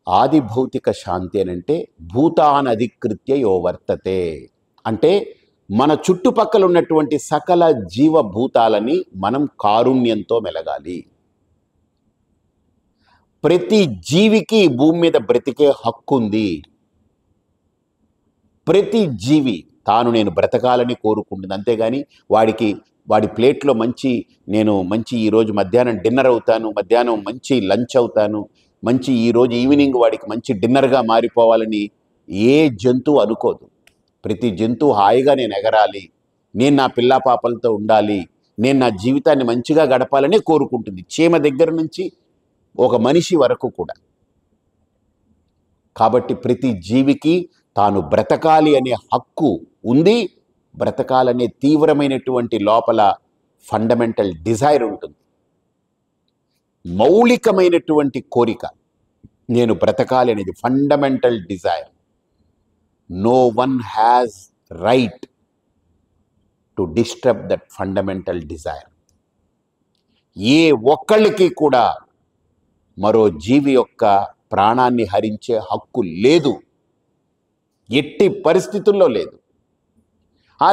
ఆది భౌతిక శాంతి అని అంటే భూతానధికృత్య యో వర్తతే అంటే మన చుట్టుపక్కల ఉన్నటువంటి సకల జీవభూతాలని మనం కారుణ్యంతో మెలగాలి. ప్రతి జీవికి భూమి మీద బ్రతికే హక్కు ఉంది. ప్రతి జీవి నేను బ్రతకాలని కోరుకుంటుంది. అంతేగాని వాడి ప్లేట్లో మంచి ఈరోజు మధ్యాహ్నం డిన్నర్ అవుతాను, మధ్యాహ్నం మంచి లంచ్ అవుతాను, ఈరోజు ఈవినింగ్ వాడికి మంచి డిన్నర్గా మారిపోవాలని ఏ జంతువు అనుకోదు. ప్రతి జంతువు హాయిగా నేను ఎగరాలి, నేను నా పిల్లా పాపలతో ఉండాలి, నేను నా జీవితాన్ని మంచిగా గడపాలని కోరుకుంటుంది, చీమ దగ్గర నుంచి ఒక మనిషి వరకు కూడా. కాబట్టి ప్రతి జీవికి తాను బ్రతకాలి అనే హక్కు ఉంది. బ్రతకాలనే తీవ్రమైనటువంటి లోపల ఫండమెంటల్ డిజైర్ ఉంటుంది, మౌలికమైనటువంటి కోరిక. నేను బ్రతకాలి అనేది fundamental desire. No one has right to disturb that fundamental desire. ఏ ఒక్కళ్ళకి కూడా మరో జీవి యొక్క ప్రాణాన్ని హరించే హక్కు లేదు, ఎట్టి పరిస్థితుల్లో లేదు.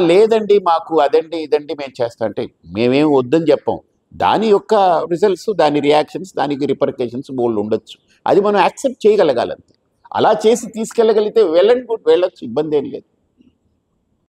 లేదండి మాకు అదండి ఇదండి మేము చేస్తాం అంటే మేమేం వద్దని చెప్పాం. దాని యొక్క రిజల్ట్స్, దాని రియాక్షన్స్, దానికి రిపర్కేషన్స్ బోల్డ్ ఉండొచ్చు. అది మనం యాక్సెప్ట్ చేయగలగాలంతే. అలా చేసి తీసుకెళ్ళగలిగితే వెల్ అండ్ గుడ్, వెళ్ళొచ్చు, ఇబ్బంది ఏం లేదు.